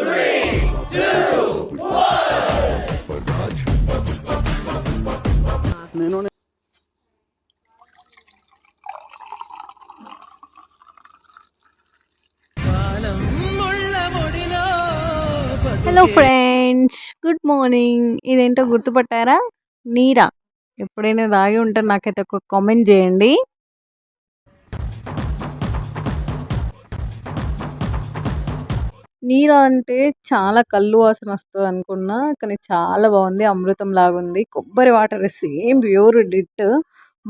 నేను hello friends, good morning. ఇదేంటో గుర్తుపట్టారా? నీరా. ఎప్పుడైనా తాగి ఉంటే నాకైతే ఒక కామెంట్ చేయండి. నీరా అంటే చాలా కళ్ళు వాసన వస్తుంది అనుకున్నా, కానీ చాలా బాగుంది. అమృతం లాగుంది. కొబ్బరి వాటర్ సేమ్ ప్యూర్ డిట్.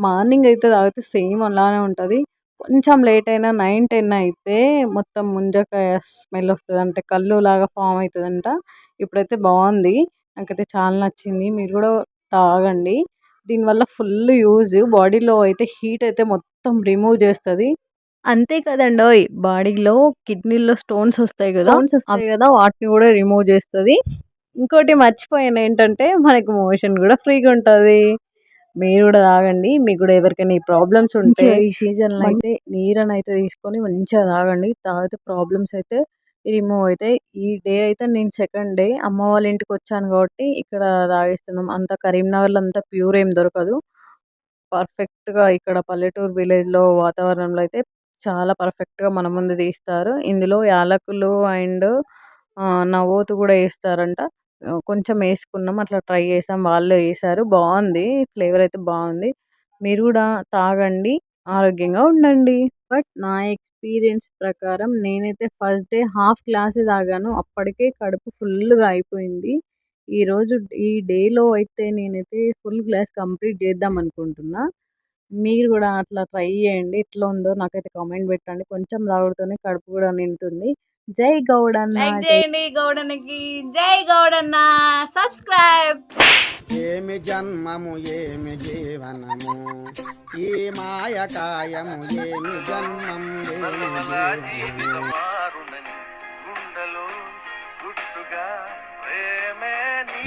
మార్నింగ్ అయితే తాగితే సేమ్ అలానే ఉంటుంది. కొంచెం లేట్ అయినా 9-10 అయితే మొత్తం ముంజకాయ స్మెల్ వస్తుంది, అంటే కళ్ళు లాగా ఫామ్ అవుతుందంట. ఇప్పుడైతే బాగుంది, నాకైతే చాలా నచ్చింది. మీరు కూడా తాగండి. దీనివల్ల ఫుల్ యూజ్. బాడీలో అయితే హీట్ అయితే మొత్తం రిమూవ్ చేస్తుంది. అంతే కదండోయ్, బాడీలో కిడ్నీలో స్టోన్స్ వస్తాయి కదా, వాటిని కూడా రిమూవ్ చేస్తుంది. ఇంకోటి మర్చిపోయాను ఏంటంటే, మనకి మోషన్ కూడా ఫ్రీగా ఉంటుంది. మీరు కూడా తాగండి. మీకు కూడా ఎవరికైనా ఈ ప్రాబ్లమ్స్ ఉంటే ఈ సీజన్లో అయితే నీరని అయితే తీసుకొని మంచిగా తాగండి. తాగితే ప్రాబ్లమ్స్ అయితే రిమూవ్ అవుతాయి. ఈ డే అయితే నేను సెకండ్ డే అమ్మ వాళ్ళ ఇంటికి వచ్చాను కాబట్టి ఇక్కడ తాగిస్తున్నాం. అంత కరీంనగర్లో అంతా ప్యూర్ ఏం దొరకదు. పర్ఫెక్ట్గా ఇక్కడ పల్లెటూరు విలేజ్లో వాతావరణంలో అయితే చాలా పర్ఫెక్ట్గా మన ముందు తీస్తారు. ఇందులో యాలకులు అండ్ నవ్వోతు కూడా వేస్తారంట. కొంచెం వేసుకున్నాం, అట్లా ట్రై చేసాం. వాళ్ళే వేసారు, బాగుంది. ఫ్లేవర్ అయితే బాగుంది. మీరు కూడా తాగండి, ఆరోగ్యంగా ఉండండి. బట్ నా ఎక్స్పీరియన్స్ ప్రకారం నేనైతే ఫస్ట్ డే హాఫ్ గ్లాసే తాగాను, అప్పటికే కడుపు ఫుల్గా అయిపోయింది. ఈరోజు ఈ డేలో అయితే నేనైతే ఫుల్ గ్లాస్ కంప్లీట్ చేద్దాం అనుకుంటున్నా. మీరు కూడా అట్లా ట్రై చేయండి. ఎట్లా ఉందో నాకైతే కామెంట్ పెట్టండి. కొంచెం తాగుడుతోనే కడుపు కూడా నిండుతుంది. జై గౌడన్న. లైక్ చేయండి గౌడన్నకి. జై గౌడన్న. సబ్స్క్రైబ్. ఏమి జన్మము ఏమి జీవనము, ఈ మాయకాయము ఏమి జన్మము ఏమి జీవనము. గుండెలో గుట్టుగా ప్రేమే నీ